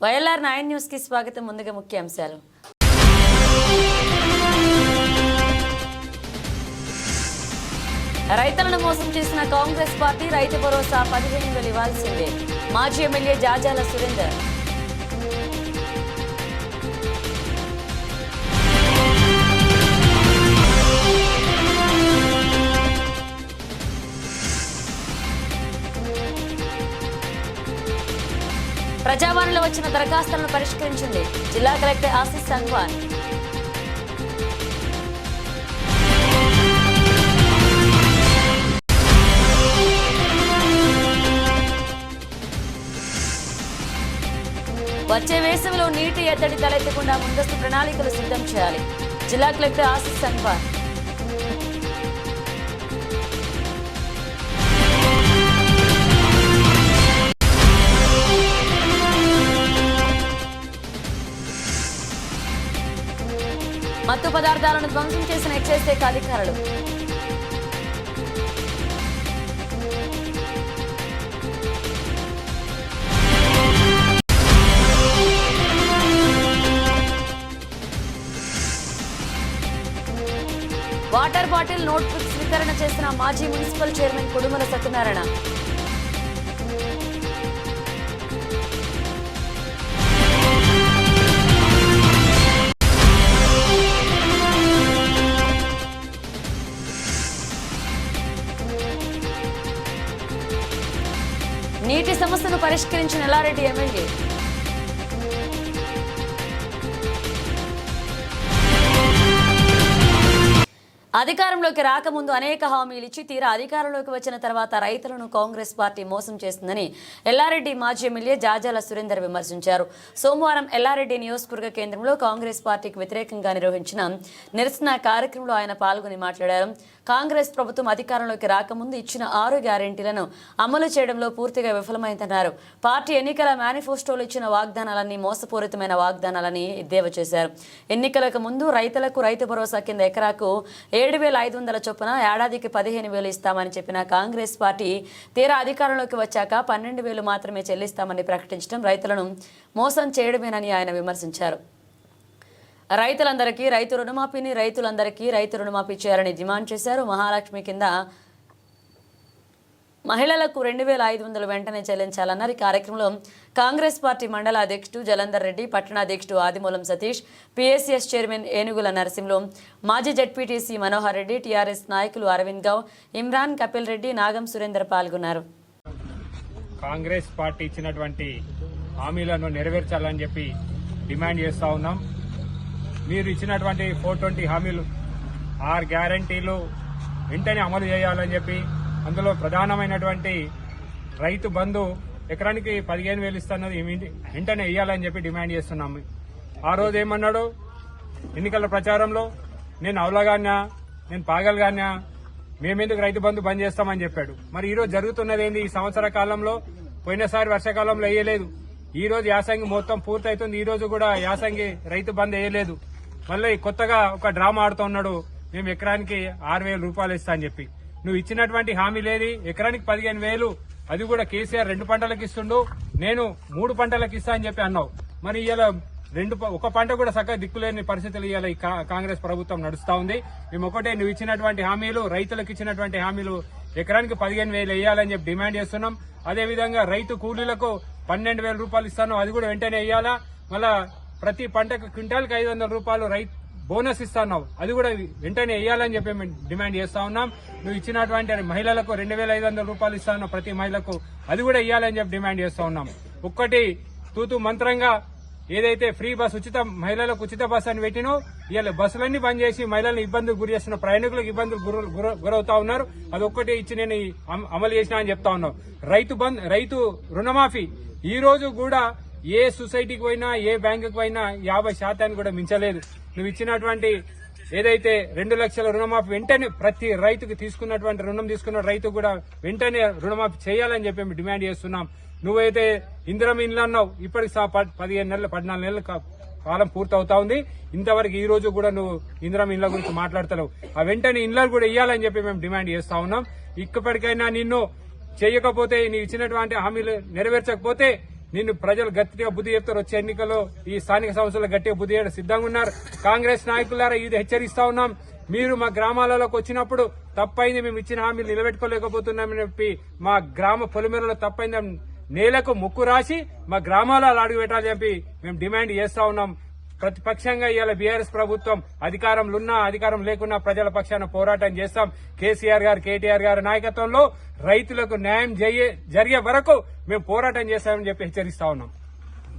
YLR 9 news కి స్వాగతం. ముందుగా ముఖ్య అంశాలు. రైతులను మోసం చేసిన కాంగ్రెస్ పార్టీ రైతు భరోసా 15,000 ఇవ్వాల్సిందే. మాజీ ఎమ్మెల్యే జాజాల సురేందర్. ప్రజావాణిలో వచ్చిన దరఖాస్తులను పరిష్కరించింది జిల్లా కలెక్టర్ ఆశీస్ సంగ్వాన్. వచ్చే వేసవిలో నీటి ఎద్దడి తలెత్తకుండా ముందస్తు ప్రణాళికలు సిద్ధం చేయాలి జిల్లా కలెక్టర్ ఆశీస్ సంగ్వాన్. మత్తు పదార్థాలను ధ్వంసం చేసిన ఎక్సైజ్ శాఖ అధికారులు. వాటర్ బాటిల్ నోట్బుక్ స్వీకరణ చేసిన మాజీ మున్సిపల్ చైర్మన్ కుడుమల సత్యనారాయణ. నీటి సమస్యను పరిష్కరించిన ఎల్లారెడ్డి ఎమ్మెల్యే. అధికారంలోకి రాకముందు అనేక హామీలు ఇచ్చి తీరా అధికారంలోకి వచ్చిన తర్వాత రైతులను కాంగ్రెస్ పార్టీ మోసం చేస్తుందని ఎల్లారెడ్డి మాజీ ఎమ్మెల్యే జాజాల సురేందర్ విమర్శించారు. సోమవారం ఎల్లారెడ్డి నియోజకవర్గ కేంద్రంలో కాంగ్రెస్ పార్టీకి వ్యతిరేకంగా నిర్వహించిన నిరసన కార్యక్రమంలో ఆయన పాల్గొని మాట్లాడారు. కాంగ్రెస్ ప్రభుత్వం అధికారంలోకి రాకముందు ఇచ్చిన 6 గ్యారెంటీలను అమలు చేయడంలో పూర్తిగా విఫలమైందన్నారు. పార్టీ ఎన్నికల మేనిఫెస్టోలో ఇచ్చిన వాగ్దానాలన్నీ మోసపూరితమైన వాగ్దానాలని ఎద్దేవా చేశారు. ఎన్నికలకు ముందు రైతులకు రైతు భరోసా కింద ఎకరాకు 7,500 చొప్పున ఏడాదికి 15,000 ఇస్తామని చెప్పిన కాంగ్రెస్ పార్టీ తీరా అధికారంలోకి వచ్చాక 12,000 మాత్రమే చెల్లిస్తామని ప్రకటించడం రైతులను మోసం చేయడమేనని ఆయన విమర్శించారు. రైతులందరికీ రైతు రుణమాఫీ చేయాలని డిమాండ్ చేశారు. మహాలక్ష్మి కింద మహిళలకు 2,500 వెంటనే చెల్లించాలన్నారు. ఈ కార్యక్రమంలో కాంగ్రెస్ పార్టీ మండల అధ్యక్షుడు జలంధర్ రెడ్డి, పట్టణాధ్యక్షుడు ఆదిమూలం సతీష్, పిఎస్సిఎస్ చైర్మన్ ఏనుగుల నరసింహులు, మాజీ జెడ్పీటీసీ మనోహర్ రెడ్డి, టీఆర్ఎస్ నాయకులు అరవింద్ గౌ, ఇమ్రాన్, కపిల్ రెడ్డి, నాగం సురేందర్ పాల్గొన్నారు. కాంగ్రెస్ పార్టీ ఇచ్చినటువంటి హామీలను నెరవేర్చాలని చెప్పి డిమాండ్ చేస్తా ఉన్నాం. మీరు ఇచ్చినటువంటి 420 హామీలు 6 గ్యారంటీలు వెంటనే అమలు చేయాలని చెప్పి, అందులో ప్రధానమైనటువంటి రైతు బంధు ఎకరానికి 15,000 ఇస్తున్నది వెంటనే ఇవ్వాలని చెప్పి డిమాండ్ చేస్తున్నాము. ఆ రోజు ఏమన్నాడు ఎన్నికల ప్రచారంలో, నేను అవలగానా, నేను పాగల్గానా, మేమెందుకు రైతు బంధు బంద్ చేస్తామని చెప్పాడు. మరి ఈ రోజు జరుగుతున్నది ఏంది? ఈ సంవత్సర కాలంలో పోయినసారి వర్షాకాలంలో వేయలేదు, ఈ రోజు యాసంగి మొత్తం పూర్తవుతుంది, ఈ రోజు కూడా యాసంగి రైతు బంద్ వేయలేదు. మళ్ళీ కొత్తగా ఒక డ్రామా ఆడుతున్నాడు, మేము ఎకరానికి 6,000 రూపాయలు ఇస్తా అని చెప్పి. నువ్వు ఇచ్చినటువంటి హామీ లేది, ఎకరానికి 15,000, అది కూడా కేసీఆర్ 2 పంటలకు ఇస్తుండు, నేను 3 పంటలకు ఇస్తా అని చెప్పి అన్నావు. మరి ఇలా ఒక పంట కూడా చక్కగా దిక్కులేని పరిస్థితులు ఇవాళ ఈ కాంగ్రెస్ ప్రభుత్వం నడుస్తా ఉంది. మేము ఒకటే, నువ్వు ఇచ్చినటువంటి హామీలు, రైతులకు ఇచ్చినటువంటి హామీలు ఎకరానికి 15,000 వేయాలని చెప్పి డిమాండ్ చేస్తున్నాం. అదేవిధంగా రైతు కూలీలకు 12,000 రూపాయలు ఇస్తాను, అది కూడా వెంటనే వేయాలా. మళ్ళా ప్రతి పంటకు క్వింటాల్కి 500 రూపాయలు రైతు బోనస్ ఇస్తున్నావు, అది కూడా వెంటనే వేయాలని చెప్పి మేము డిమాండ్ చేస్తా ఉన్నాం. నువ్వు ఇచ్చినటువంటి మహిళలకు 2,500 రూపాయలు ఇస్తాను ప్రతి మహిళకు, అది కూడా ఇవ్వాలని చెప్పి డిమాండ్ చేస్తా ఉన్నాం. ఒక్కటి తూతు మంత్రంగా ఏదైతే ఫ్రీ బస్ మహిళలకు ఉచిత బస్ అని పెట్టినో, ఇవాళ బస్సులన్నీ బంద్ చేసి మహిళలను ఇబ్బందులు గురి చేస్తున్న ప్రయాణికులకు ఇబ్బందులు గురవుతా ఉన్నారు. అదొక్కటి ఇచ్చి నేను అమలు చేసినా అని చెప్తా ఉన్నావు. రైతు రుణమాఫీ ఈ రోజు కూడా ఏ సొసైటీకి పోయినా, ఏ బ్యాంకుకి పోయినా 50% కూడా మించలేదు. నువ్వు ఇచ్చినటువంటి ఏదైతే 2 లక్షల రుణమాఫీ వెంటనే ప్రతి రైతుకు తీసుకున్నటువంటి రుణం తీసుకున్న రైతు కూడా వెంటనే రుణమాఫీ చేయాలని చెప్పి మేము డిమాండ్ చేస్తున్నాం. నువ్వైతే ఇందిరమ్మ ఇండ్లు అన్నావు, ఇప్పటికి 15 నెలలు 14 నెలల కాలం పూర్తవుతా ఉంది. ఇంతవరకు ఈ రోజు కూడా నువ్వు ఇందిరమ్మ ఇండ్ల గురించి మాట్లాడతావు. ఆ వెంటనే ఇండ్లను కూడా ఇవ్వాలని చెప్పి మేము డిమాండ్ చేస్తా ఉన్నాం. ఇప్పటికైనా నిన్ను చేయకపోతే, నీవు ఇచ్చినటువంటి హామీలు నెరవేర్చకపోతే నిన్ను ప్రజలు గట్టిగా బుద్ధి చెప్తారు. వచ్చే ఎన్నికల్లో ఈ స్థానిక సంస్థలు గట్టిగా బుద్ధి చేయడం సిద్ధంగా ఉన్నారు. కాంగ్రెస్ నాయకులారా ఇది హెచ్చరిస్తా ఉన్నాం. మీరు మా గ్రామాలలోకి వచ్చినప్పుడు తప్పైంది, మేము ఇచ్చిన హామీలు నిలబెట్టుకోలేకపోతున్నామని చెప్పి మా గ్రామ పొలిమేరలో తప్పైందని నేలకు ముక్కు రాసి మా గ్రామాలలో అడుగు పెట్టాలని చెప్పి మేము డిమాండ్ చేస్తా ఉన్నాం. ప్రతిపక్షంగా ఇవాళ బీఆర్ఎస్ ప్రభుత్వం అధికారంలో ఉన్నా అధికారం లేకున్నా ప్రజల పక్షాన పోరాటం చేస్తాం. కేసీఆర్ గారు కేటీఆర్ గారి నాయకత్వంలో రైతులకు న్యాయం జరిగే వరకు మేము పోరాటం చేస్తామని చెప్పి హెచ్చరిస్తా ఉన్నాం.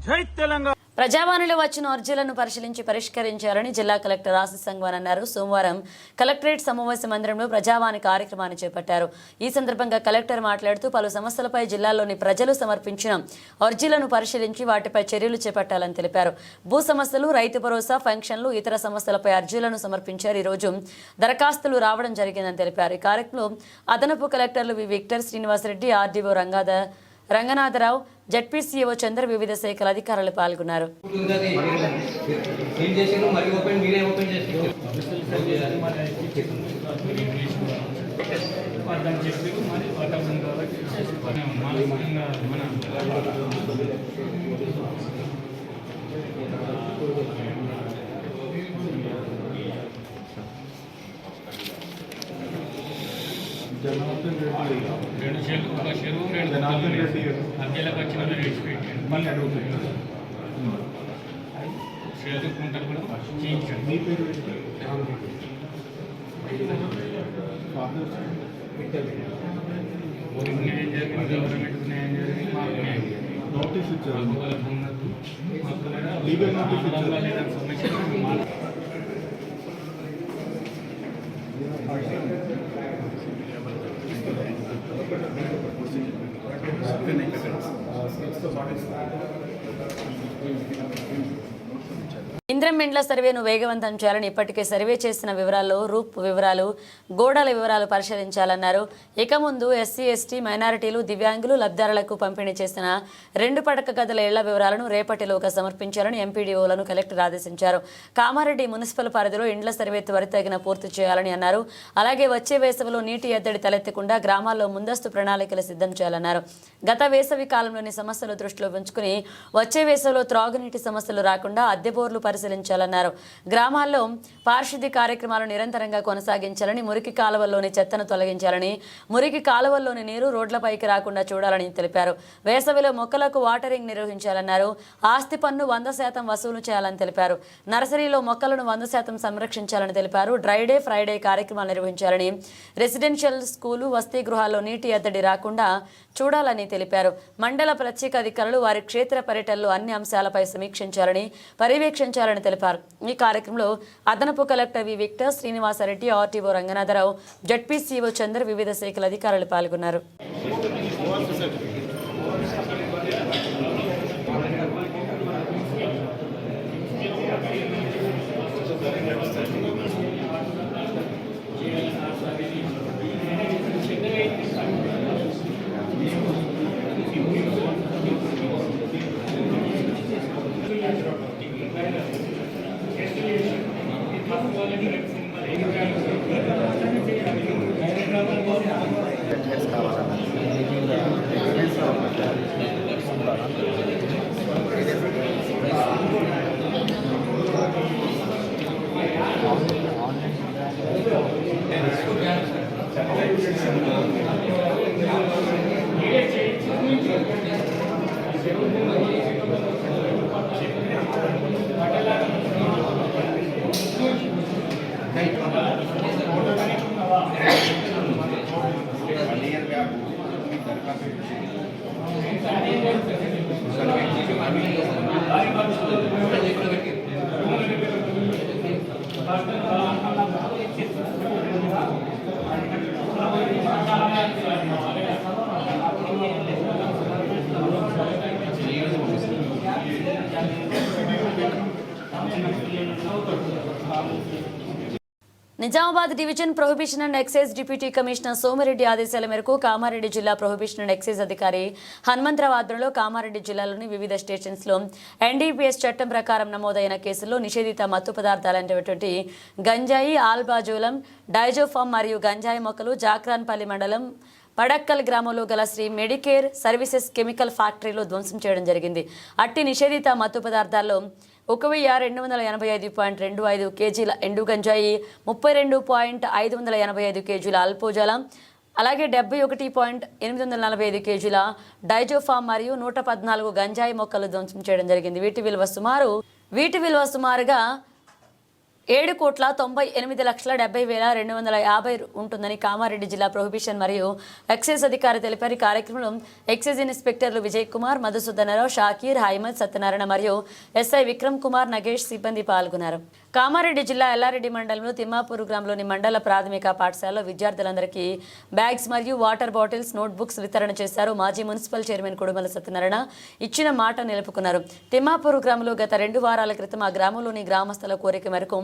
జై తెలంగాణ. ప్రజావాణిలో వచ్చిన అర్జీలను పరిశీలించి పరిష్కరించాలని జిల్లా కలెక్టర్ ఆశీస్ సంగ్వాన్ అన్నారు. సోమవారం కలెక్టరేట్ సమావేశ మందిరంలో ప్రజావాణి కార్యక్రమాన్ని చేపట్టారు. ఈ సందర్భంగా కలెక్టర్ మాట్లాడుతూ పలు సమస్యలపై జిల్లాలోని ప్రజలు సమర్పించిన అర్జీలను పరిశీలించి వాటిపై చర్యలు చేపట్టాలని తెలిపారు. భూ సమస్యలు, రైతు భరోసా, పెన్షన్లు, ఇతర సమస్యలపై అర్జీలను సమర్పించారు. ఈ రోజు దరఖాస్తులు రావడం జరిగిందని తెలిపారు. ఈ కార్యక్రమంలో అదనపు కలెక్టర్లు V Victor Srinivasa Reddy, RDO Ranganatha Rao, ZPCO Chandra, వివిధ శాఖల అధికారులు పాల్గొన్నారు. రెండు చెరువు, ఒక చెరువు, రెండు మధ్యలోకి వచ్చిన చదువుకుంటారు కూడా చేయించండి. న్యాయం జరిగింది, గవర్నమెంట్ న్యాయం జరిగింది, మాకు న్యాయం జరిగింది. నోటీస్ ఇచ్చారు, లీగల్ నోటీస్ ఇచ్చారు. సమస్య ఇంద్రమిండ్ల సర్వేను వేగవంతం చేయాలని, ఇప్పటికే సర్వే చేసిన వివరాల్లో రూప్ వివరాలు, గోడల వివరాలు పరిశీలించాలన్నారు. ఇక ముందు ఎస్సీ, ఎస్టీ, మైనారిటీలు, దివ్యాంగులు, లబ్ధిదారులకు పంపిణీ చేసిన 2 పడక గదుల ఇళ్ల వివరాలను రేపటిలోగా సమర్పించాలని ఎంపీడీఓలను కలెక్టర్ ఆదేశించారు. కామారెడ్డి మున్సిపల్ పరిధిలో ఇండ్ల సర్వే త్వరితగిన పూర్తి చేయాలని అన్నారు. అలాగే వచ్చే వేసవిలో నీటి ఎద్దడి తలెత్తకుండా గ్రామాల్లో ముందస్తు ప్రణాళికలు సిద్ధం చేయాలన్నారు. గత వేసవి కాలంలోని సమస్యలు దృష్టిలో ఉంచుకుని వచ్చే వేసవిలో త్రాగునీటి సమస్యలు రాకుండా అద్దె బోర్లు పరిశీలించాలన్నారు. గ్రామాల్లో పారిశుద్ధ్య కార్యక్రమాలు నిరంతరంగా కొనసాగించాలని, మురికి కాలువల్లోని చెత్తను తొలగించాలని, మురికి కాలువల్లోని నీరు రోడ్లపైకి రాకుండా చూడాలని తెలిపారు. వేసవిలో మొక్కలకు వాటరింగ్ నిర్వహించాలన్నారు. ఆస్తి పన్ను 100% వసూలు చేయాలని తెలిపారు. నర్సరీలో మొక్కలను 100% సంరక్షించాలని తెలిపారు. డ్రైడే, ఫ్రైడే కార్యక్రమాలు నిర్వహించాలని, రెసిడెన్షియల్ స్కూలు, వసతి గృహాల్లో నీటి ఎద్దడి రాకుండా చూడాలని తెలిపారు. మండల ప్రత్యేక అధికారులు వారి క్షేత్ర పర్యటనలో అన్ని అంశాలపై సమీక్షించాలని, పర్యవేక్షించాలని తెలిపారు. ఈ కార్యక్రమంలో అదనపు collector V Victor Srinivasa Reddy, RTO Ranganatha Rao, ZPCO Chandra, వివిధ శాఖల అధికారులు పాల్గొన్నారు. Nizamabad division prohibition and excise deputy commissioner Somireddy ఆదేశాల మేరకు కామారెడ్డి జిల్లా ప్రొహిబిషన్ అండ్ ఎక్సైజ్ అధికారి హనుమంతరావు ఆధ్వర్యంలో కామారెడ్డి జిల్లాలోని వివిధ స్టేషన్స్లో ఎన్డీపీఎస్ చట్టం ప్రకారం నమోదైన కేసుల్లో నిషేధిత మత్తు పదార్థాలైనటువంటి గంజాయి, ఆల్బాజోలం, డైజోఫామ్ మరియు గంజాయి మొక్కలు జాక్రాన్పల్లి మండలం పడక్కల్ గ్రామంలో గల శ్రీ మెడికేర్ సర్వీసెస్ కెమికల్ ఫ్యాక్టరీలో ధ్వంసం చేయడం జరిగింది. అట్టి నిషేధిత మత్తు పదార్థాల్లో 1,285.25 కేజీల ఎండు గంజాయి, 32.585 కేజీల అల్పోజాలం, అలాగే 71.845 కేజీల డైజోఫామ్ మరియు 114 గంజాయి మొక్కలు ధ్వంసం చేయడం జరిగింది. వీటి విలువ సుమారుగా 7,98,70,250 ఉంటుందని కామారెడ్డి జిల్లా ప్రొహిబిషన్ మరియు ఎక్సైజ్ అధికారి తెలిపారు. కార్యక్రమంలో ఎక్సైజ్ ఇన్స్పెక్టర్లు విజయ్ కుమార్, మధుసూదనరావు, షాకీర్, హైమద్, సత్యనారాయణ మరియు ఎస్ఐ విక్రమ్ కుమార్, నగేష్ సిబ్బంది పాల్గొన్నారు. కామారెడ్డి జిల్లా ఎల్లారెడ్డి మండలంలో తిమ్మాపూర్ గ్రామంలోని మండల ప్రాథమిక పాఠశాలలో విద్యార్థులందరికీ బ్యాగ్స్ మరియు వాటర్ బాటిల్స్, నోట్బుక్స్ వితరణ చేశారు. మాజీ మున్సిపల్ చైర్మన్ కుడుమల సత్యనారాయణ ఇచ్చిన మాట నిలుపుకున్నారు. తిమ్మాపూర్ గ్రామంలో గత 2 వారాల క్రితం ఆ గ్రామంలోని గ్రామస్తుల కోరిక మేరకు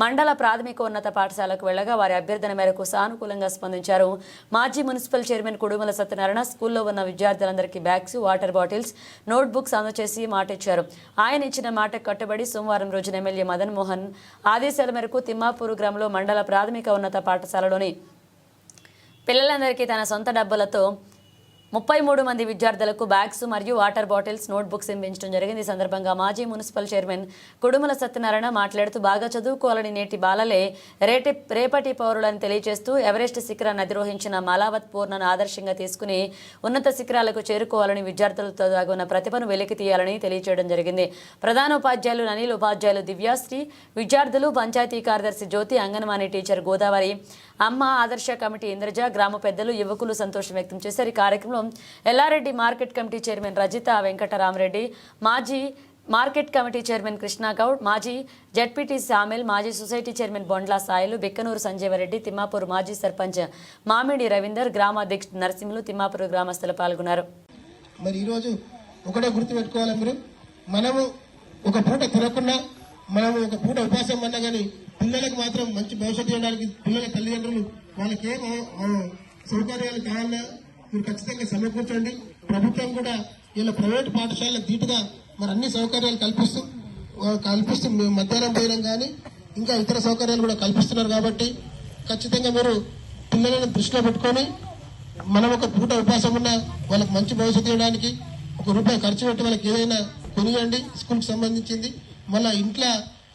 మండల ప్రాథమికోన్నత పాఠశాలకు వెళ్లగా వారి అభ్యర్థన మేరకు సానుకూలంగా స్పందించారు. మాజీ మున్సిపల్ చైర్మన్ కుడుమల సత్యనారాయణ స్కూల్లో ఉన్న విద్యార్థులందరికీ బ్యాగ్స్, వాటర్ బాటిల్స్, నోట్బుక్స్ అందజేసి మాట ఇచ్చారు. ఆయన ఇచ్చిన మాట కట్టుబడి సోమవారం రోజున ఎమ్మెల్యే మదన్ మోహన్ ఆదేశాల మేరకు తిమ్మాపూర్ గ్రామంలో మండల ప్రాథమిక ఉన్నత పాఠశాలలోని పిల్లలందరికీ తన సొంత డబ్బులతో 33 మంది విద్యార్థులకు బ్యాగ్స్ మరియు వాటర్ బాటిల్స్, నోట్బుక్స్ ఇప్పించడం జరిగింది. ఈ సందర్భంగా మాజీ మున్సిపల్ చైర్మన్ కుడుమల సత్యనారాయణ మాట్లాడుతూ బాగా చదువుకోవాలని నేటి బాలలే రేపటి పౌరులని తెలియజేస్తూ ఎవరెస్ట్ శిఖరాన్ని అధిరోహించిన మాలావత్ పూర్ణను ఆదర్శంగా తీసుకుని ఉన్నత శిఖరాలకు చేరుకోవాలని, విద్యార్థులతో దాగున్న ప్రతిభను వెలికి తీయాలని తెలియజేయడం జరిగింది. ప్రధాన ఉపాధ్యాయులు అనిల్, ఉపాధ్యాయులు దివ్యాశ్రీ, విద్యార్థులు, పంచాయతీ కార్యదర్శి జ్యోతి, అంగన్వాడీ టీచర్ గోదావరి, అమ్మ, ఆదర్శ కమిటీ ఇంద్రజ, గ్రామ పెద్దలు, యువకులు సంతోషం వ్యక్తం చేశారు. ఈ కార్యక్రమంలో Yellareddy market committee chairman Rajitha Venkataramareddy, మాజీ మార్కెట్ కమిటీ చైర్మన్ కృష్ణగౌడ్, మాజీ జడ్పీటీ సామిల్, మాజీ సొసైటీ చైర్మన్ బొండ్ల సాయిలు, బిక్కనూరు సంజీవరెడ్డి, తిమ్మాపూర్ మాజీ సర్పంచ్ మామిడి రవీందర్, గ్రామ అధ్యక్షుడు నరసింహులు, తిమ్మాపూర్ గ్రామస్తులు పాల్గొన్నారు. మరి ఈరోజు ఒకటే గుర్తుపెట్టుకోవాలి, మీరు మనము ఒక పూట తినకుండా మనము ఒక పూట ఉపాసం అన్నా కానీ పిల్లలకు మాత్రం మంచి భవిష్యత్తు ఇవ్వడానికి పిల్లల తల్లిదండ్రులు వాళ్ళకి ఏమో సౌకర్యాలు కావాలన్నా మీరు ఖచ్చితంగా సమకూర్చండి. ప్రభుత్వం కూడా ఇలా ప్రైవేట్ పాఠశాలకు ధీటుగా మరి అన్ని సౌకర్యాలు కల్పిస్తూ మధ్యాహ్నం భోజనం కానీ ఇంకా ఇతర సౌకర్యాలు కూడా కల్పిస్తున్నారు. కాబట్టి ఖచ్చితంగా మీరు పిల్లలను దృష్టిలో పెట్టుకొని మనం ఒక పూట ఉపాసం ఉన్న వాళ్ళకి మంచి భవిష్యత్తు ఇవ్వడానికి ₹1 ఖర్చు పెట్టి వాళ్ళకి ఏదైనా కొనియండి స్కూల్కి సంబంధించింది. మళ్ళీ ఇంట్లో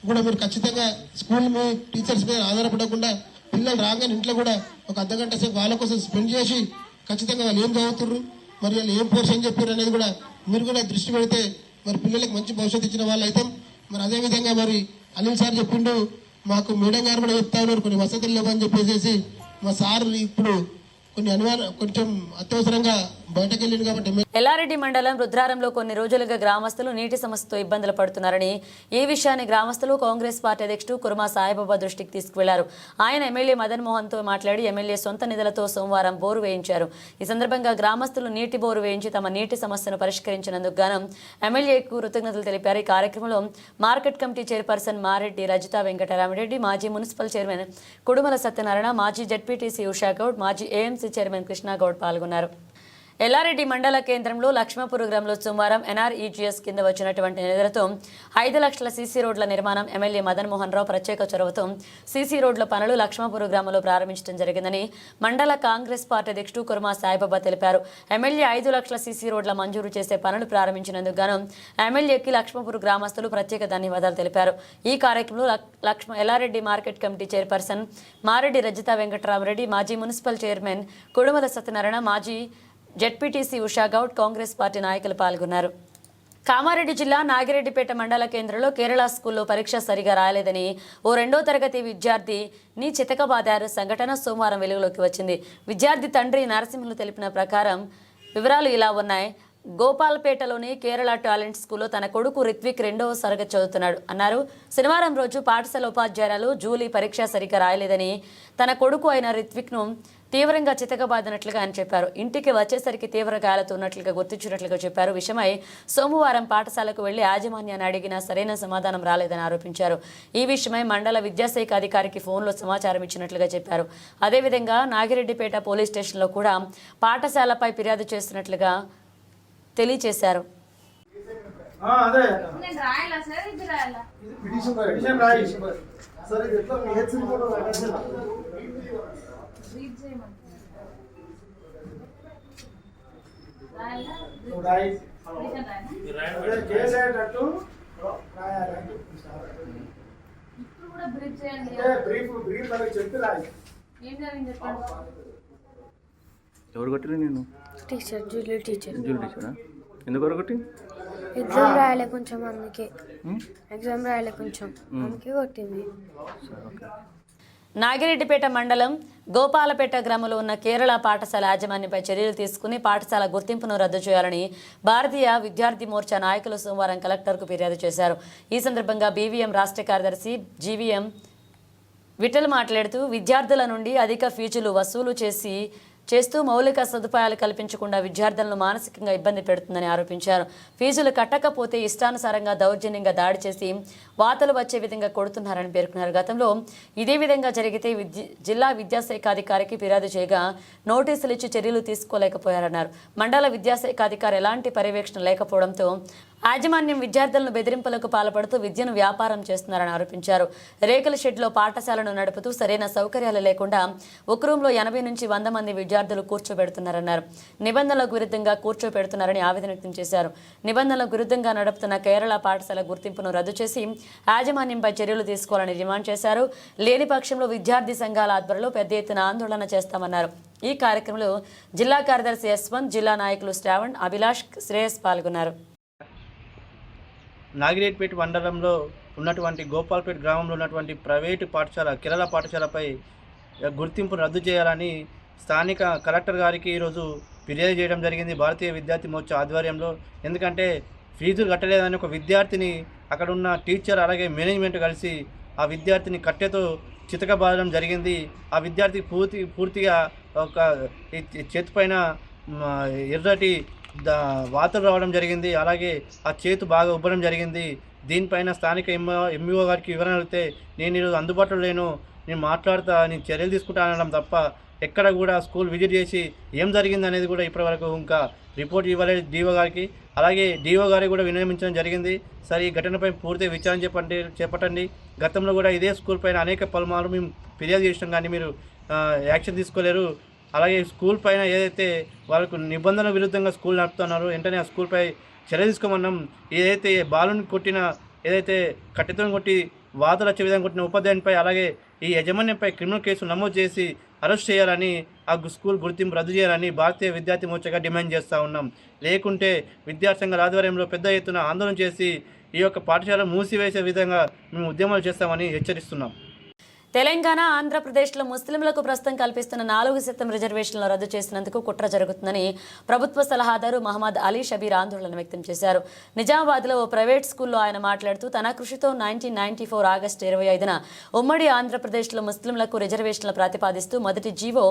కూడా మీరు ఖచ్చితంగా స్కూల్ మీ టీచర్స్ మీద ఆధారపడకుండా పిల్లలు రాగానే ఇంట్లో కూడా ఒక అర్ధగంట సేపు వాళ్ళ కోసం స్పెండ్ చేసి ఖచ్చితంగా వాళ్ళు ఏం చదువుతుర్రు, మరి వాళ్ళు ఏం పోర్షన్ చెప్పారు అనేది కూడా మీరు కూడా దృష్టి పెడితే మరి పిల్లలకు మంచి భవిష్యత్తు ఇచ్చిన వాళ్ళు అయితే. మరి అదేవిధంగా మరి అనిల్ సార్ చెప్పిండు, మాకు మేడం గారు కూడా చెప్తా ఉన్నారు కొన్ని వసతులు లేవని చెప్పేసి. మా సార్ ఇప్పుడు కొంచెం అత్యవసరంగా బయటకు వెళ్ళింది కాబట్టి. ఎల్లారెడ్డి మండలం రుద్రారంలో కొన్ని రోజులుగా గ్రామస్తులు నీటి సమస్యతో ఇబ్బందులు పడుతున్నారని, ఈ విషయాన్ని గ్రామస్తులు కాంగ్రెస్ పార్టీ అధ్యక్షుడు కుర్మా సాయిబాబా దృష్టికి తీసుకువెళ్లారు. ఆయన ఎమ్మెల్యే మదన్ మోహన్ తో మాట్లాడి ఎమ్మెల్యే సొంత నిధులతో సోమవారం బోరు వేయించారు. ఈ సందర్భంగా గ్రామస్తులు నీటి బోరు వేయించి తమ నీటి సమస్యను పరిష్కరించినందుకు గాను ఎమ్మెల్యేకు కృతజ్ఞతలు తెలిపారు. ఈ కార్యక్రమంలో market committee chairperson Mareddy Rajitha Venkataramareddy, మాజీ మున్సిపల్ చైర్మన్ కుడుమల సత్యనారాయణ, మాజీ జడ్పీటీసీ ఉషాగౌడ్, మాజీ ఏఎంసీ చైర్మన్ కృష్ణగౌడ్ పాల్గొన్నారు. ఎల్లారెడ్డి మండల కేంద్రంలో లక్ష్మపురం గ్రామంలో సోమవారం ఎన్ఆర్ఈజీఎస్ కింద వచ్చినటువంటి నిధులతో 5 లక్షల సీసీ రోడ్ల నిర్మాణం ఎమ్మెల్యే మదన్ మోహన్ రావు ప్రత్యేక చొరవతో సీసీ రోడ్ల పనులు లక్ష్మపురం గ్రామంలో ప్రారంభించడం జరిగిందని మండల కాంగ్రెస్ పార్టీ అధ్యక్షుడు కుర్మా సాయిబాబా తెలిపారు. ఎమ్మెల్యే 5 లక్షల సీసీ రోడ్ల మంజూరు చేసే పనులు ప్రారంభించినందుకు గాను ఎమ్మెల్యేకి లక్ష్మపురం గ్రామస్తులు ప్రత్యేక ధన్యవాదాలు తెలిపారు. ఈ కార్యక్రమంలో Yellareddy market committee chairperson Mareddy Rajitha Venkataramareddy, మాజీ మున్సిపల్ చైర్మన్ కుడుమల సత్యనారాయణ, మాజీ జడ్పీటీసీ ఉషాగౌడ్, కాంగ్రెస్ పార్టీ నాయకులు పాల్గొన్నారు. కామారెడ్డి జిల్లా నాగిరెడ్డిపేట మండల కేంద్రంలో కేరళ స్కూల్లో పరీక్ష సరిగా రాలేదని ఓ 2వ తరగతి విద్యార్థిని చితకబాదారు. సంఘటన సోమవారం వెలుగులోకి వచ్చింది. విద్యార్థి తండ్రి నరసింహులు తెలిపిన ప్రకారం వివరాలు ఇలా ఉన్నాయి. గోపాల్పేటలోని కేరళ టాలెంట్ స్కూల్లో తన కొడుకు రిత్విక్ 2వ తరగతి చదువుతున్నాడు అన్నారు. శనివారం రోజు పాఠశాల ఉపాధ్యాయురాలు జూలీ పరీక్ష సరిగ్గా రాయలేదని తన కొడుకు అయిన రిత్విక్ను తీవ్రంగా చితకబాదినట్లుగా ఆయన చెప్పారు. ఇంటికి వచ్చేసరికి తీవ్ర గాయాలతో ఉన్నట్లుగా గుర్తించినట్లుగా చెప్పారు. విషయమై సోమవారం పాఠశాలకు వెళ్లి యాజమాన్యాన్ని అడిగినా సరైన సమాధానం రాలేదని ఆరోపించారు. ఈ విషయమై మండల విద్యాశాఖ అధికారికి ఫోన్లో సమాచారం ఇచ్చినట్లుగా చెప్పారు. అదేవిధంగా నాగిరెడ్డిపేట పోలీస్ స్టేషన్లో కూడా పాఠశాలపై ఫిర్యాదు చేస్తున్నట్లుగా తెలియజేశారు. ఎవరు కొట్టిరు నేను? టీచర్ జూలీ టీచరా? ఎందుకు ఒకటి ఎగ్జామ్ రాయలే కొంచెం అందుకే అందుకే కొట్టింది. నాగిరెడ్డిపేట మండలం గోపాలపేట గ్రామంలో ఉన్న కేరళ పాఠశాల యాజమాన్యంపై చర్యలు తీసుకుని పాఠశాల గుర్తింపును రద్దు చేయాలని భారతీయ విద్యార్థి మోర్చా నాయకులు సోమవారం కలెక్టర్కు ఫిర్యాదు చేశారు. ఈ సందర్భంగా బీవీఎం రాష్ట్ర కార్యదర్శి జీవీఎం విఠల్ మాట్లాడుతూ విద్యార్థుల నుండి అధిక ఫీజులు వసూలు చేస్తూ మౌలిక సదుపాయాలు కల్పించకుండా విద్యార్థులను మానసికంగా ఇబ్బంది పెడుతుందని ఆరోపించారు. ఫీజులు కట్టకపోతే ఇష్టానుసారంగా దౌర్జన్యంగా దాడి చేసి వాతలు వచ్చే విధంగా కొడుతున్నారని పేర్కొన్నారు. గతంలో ఇదే విధంగా జరిగితే జిల్లా విద్యాశాఖ అధికారికి ఫిర్యాదు చేయగా నోటీసులు ఇచ్చి చర్యలు తీసుకోలేకపోయారన్నారు. మండల విద్యాశాఖ అధికారి ఎలాంటి పర్యవేక్షణ లేకపోవడంతో యాజమాన్యం విద్యార్థులను బెదిరింపులకు పాల్పడుతూ విద్యను వ్యాపారం చేస్తున్నారని ఆరోపించారు. రేకుల షెడ్లో పాఠశాలను నడుపుతూ సరైన సౌకర్యాలు లేకుండా ఒక రూమ్లో 80 నుంచి 100 మంది విద్యార్థులు కూర్చోబెడుతున్నారన్నారు. నిబంధనలకు విరుద్ధంగా కూర్చోబెడుతున్నారని ఆవేదన వ్యక్తం చేశారు. నిబంధనలకు విరుద్ధంగా నడుపుతున్న కేరళ పాఠశాల గుర్తింపును రద్దు చేసి యాజమాన్యంపై చర్యలు తీసుకోవాలని డిమాండ్ చేశారు. లేని పక్షంలో విద్యార్థి సంఘాల ఆధ్వర్యంలో పెద్ద ఎత్తున ఆందోళన చేస్తామన్నారు. ఈ కార్యక్రమంలో జిల్లా కార్యదర్శి యశ్వంత్, జిల్లా నాయకులు శ్రావణ్, అభిలాష్, శ్రేయస్ పాల్గొన్నారు. నాగిరెడ్డిపేట మండలంలో ఉన్నటువంటి గోపాల్పేట గ్రామంలో ఉన్నటువంటి ప్రైవేటు పాఠశాల కేరళ పాఠశాలపై గుర్తింపును రద్దు చేయాలని స్థానిక కలెక్టర్ గారికి ఈరోజు ఫిర్యాదు చేయడం జరిగింది భారతీయ విద్యార్థి మోర్చా ఆధ్వర్యంలో. ఎందుకంటే ఫీజులు కట్టలేదని ఒక విద్యార్థిని అక్కడ ఉన్న టీచర్ అలాగే మేనేజ్మెంట్ కలిసి ఆ విద్యార్థిని కట్టెతో చితకబాదడం జరిగింది. ఆ విద్యార్థి పూర్తిగా ఒక చేతిపైన ఎర్రటి వాతలు రావడం జరిగింది. అలాగే ఆ చేతు బాగా ఉబ్బడం జరిగింది. దీనిపైన స్థానిక ఎంఈఓ గారికి వివరణ అడిగితే నేను ఈరోజు అందుబాటులో లేను, నేను మాట్లాడుతా, నేను చర్యలు తీసుకుంటా అనడం తప్ప ఎక్కడ కూడా స్కూల్ విజిట్ చేసి ఏం జరిగింది అనేది కూడా ఇప్పటివరకు ఇంకా రిపోర్ట్ ఇవ్వలేదు డిఓ గారికి. అలాగే డిఓ గారికి కూడా వినియోగించడం జరిగింది. సరే, ఈ ఘటనపై పూర్తి విచారణ చేపట్టండి. గతంలో కూడా ఇదే స్కూల్ పైన అనేక పలుమార్లు మేము ఫిర్యాదు చేసినాం, కానీ మీరు యాక్షన్ తీసుకోలేరు. అలాగే స్కూల్ పైన ఏదైతే వాళ్ళకు నిబంధనల విరుద్ధంగా స్కూల్ నడుపుతున్నారో వెంటనే ఆ స్కూల్పై చర్య తీసుకోమన్నాం. ఏదైతే బాలుని కొట్టిన, ఏదైతే కట్టెతో కొట్టి వాతలు వచ్చే విధంగా కొట్టిన ఉపాధ్యాయునిపై అలాగే ఈ యాజమాన్యంపై క్రిమినల్ కేసు నమోదు చేసి అరెస్ట్ చేయాలని, ఆ స్కూల్ గుర్తింపు రద్దు చేయాలని భారతీయ విద్యార్థి మోర్చాగా డిమాండ్ చేస్తూ ఉన్నాం. లేకుంటే విద్యార్థి సంఘాల ఆధ్వర్యంలో పెద్ద ఎత్తున ఆందోళన చేసి ఈ యొక్క పాఠశాల మూసివేసే విధంగా మేము ఉద్యమాలు చేస్తామని హెచ్చరిస్తున్నాం. తెలంగాణ, ఆంధ్రప్రదేశ్లో ముస్లింలకు ప్రస్తుతం కల్పిస్తున్న 4% రిజర్వేషన్లు రద్దు చేసినందుకు కుట్ర జరుగుతుందని ప్రభుత్వ సలహాదారు మహమ్మద్ అలీ షబీర్ ఆందోళన వ్యక్తం చేశారు. నిజామాబాద్లో ఓ ప్రైవేట్ స్కూల్లో ఆయన మాట్లాడుతూ తన కృషితో 1994 ఆగస్టు 25న ఉమ్మడి ఆంధ్రప్రదేశ్లో ముస్లింలకు రిజర్వేషన్లు ప్రతిపాదిస్తూ మొదటి జీవో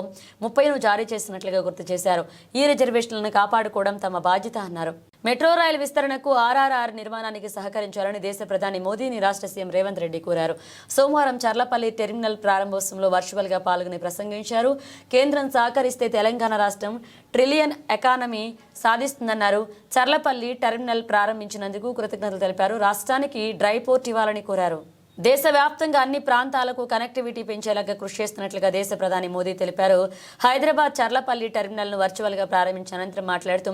30ను జారీ చేసినట్లుగా గుర్తు చేశారు. ఈ రిజర్వేషన్లను కాపాడుకోవడం తమ బాధ్యత అన్నారు. మెట్రో రైలు విస్తరణకు ఆర్ఆర్ఆర్ నిర్మాణానికి సహకరించాలని దేశ ప్రధాని మోదీని రాష్ట్ర సీఎం రేవంత్ రెడ్డి కోరారు. సోమవారం చర్లపల్లి టెర్మినల్ ప్రారంభోత్సవంలో వర్చువల్గా పాల్గొని ప్రసంగించారు. కేంద్రం సహకరిస్తే తెలంగాణ రాష్ట్రం ట్రిలియన్ ఎకానమీ సాధిస్తుందన్నారు. చర్లపల్లి టెర్మినల్ ప్రారంభించినందుకు కృతజ్ఞతలు తెలిపారు. రాష్ట్రానికి డ్రై పోర్ట్ ఇవ్వాలని కోరారు. దేశవ్యాప్తంగా అన్ని ప్రాంతాలకు కనెక్టివిటీ పెంచేలాగా కృషి చేస్తున్నట్లుగా దేశ ప్రధాని మోదీ తెలిపారు. హైదరాబాద్ చర్లపల్లి టెర్మినల్ను వర్చువల్గా ప్రారంభించిన అనంతరం మాట్లాడుతూ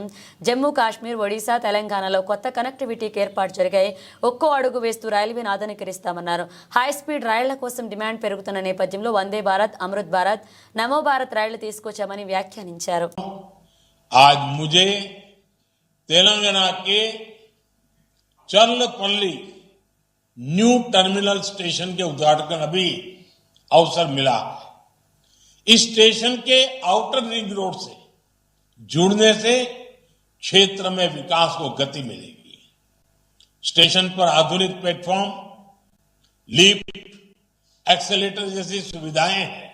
జమ్మూ కాశ్మీర్, ఒడిశా, తెలంగాణలో కొత్త కనెక్టివిటీకి ఏర్పాటు జరిగాయి. ఒక్కో అడుగు వేస్తూ రైల్వేను ఆధునీకరిస్తామన్నారు. హైస్పీడ్ రైళ్ల కోసం డిమాండ్ పెరుగుతున్న నేపథ్యంలో వందే భారత్, అమృత్ భారత్, నమో భారత్ రైళ్లు తీసుకొచ్చామని వ్యాఖ్యానించారు. न्यू टर्मिनल स्टेशन के उद्घाटन का अभी अवसर मिला। इस स्टेशन के आउटर रिंग रोड से जुड़ने से क्षेत्र में विकास को गति मिलेगी। स्टेशन पर आधुनिक प्लेटफॉर्म, लिफ्ट, एक्सेलेटर जैसी सुविधाएं हैं।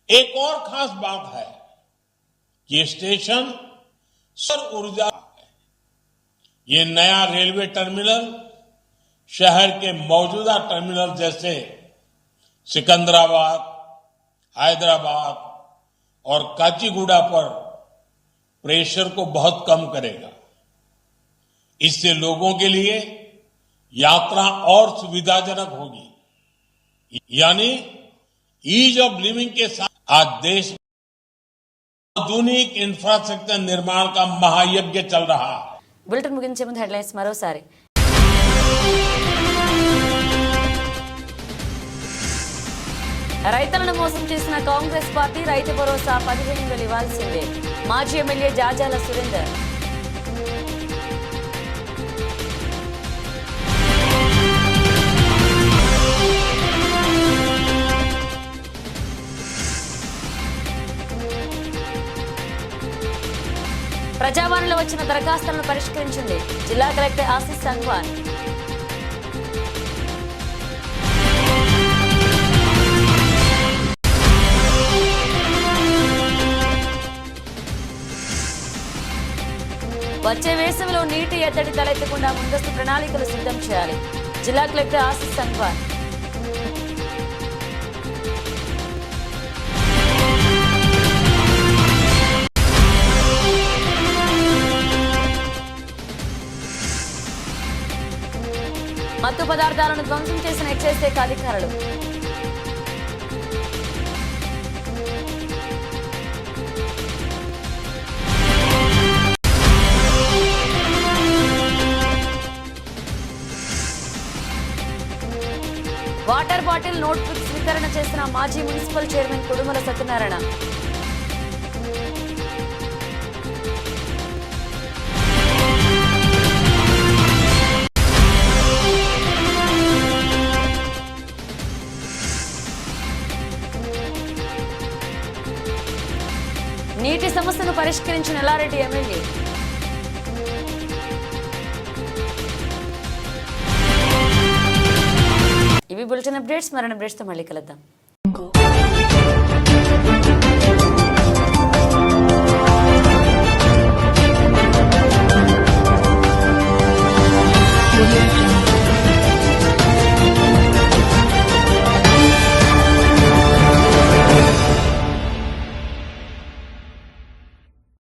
एक और खास बात है कि ये स्टेशन सौर ऊर्जा है। ये नया रेलवे टर्मिनल शहर के मौजूदा टर्मिनल जैसे सिकंदराबाद, हैदराबाद और काचीगुड़ा पर प्रेशर को बहुत कम करेगा। इससे लोगों के लिए यात्रा और सुविधाजनक होगी, यानी ईज ऑफ लिविंग के साथ आज देश में आधुनिक इंफ्रास्ट्रक्चर निर्माण का महायज्ञ चल रहा है। బులెటిన్ ముగించే ముందు హెడ్లైన్స్ మరోసారి. రైతులను మోసం చేసిన కాంగ్రెస్ పార్టీ రైతు భరోసా 15,000 ఇవ్వాల్సిందే. మాజీ ఎమ్మెల్యే జాజాల సురేందర్. ప్రజావాణిలో వచ్చిన దరఖాస్తులను పరిష్కరించింది జిల్లా కలెక్టర్ ఆశీస్ సంగ్వాన్. వచ్చే వేసవిలో నీటి ఎద్దడి తలెత్తకుండా ముందస్తు ప్రణాళికలు సిద్ధం చేయాలి జిల్లా కలెక్టర్ ఆశీస్ సంగ్వాన్. మత్తు పదార్థాలను ధ్వంసం చేసిన ఎక్సైజ్ శాఖ అధికారులు. వాటర్ బాటిల్ నోట్బుక్ స్వీకరణ చేసిన మాజీ మున్సిపల్ చైర్మన్ కుడుమల సత్యనారాయణ. నీటి సమస్యను పరిష్కరించిన ఎల్లారెడ్డి ఎమ్మెల్యే. ఇవి బులెటిన్ అప్డేట్స్. మరిన్ని అప్డేట్స్తో మళ్ళీ కలుద్దాం.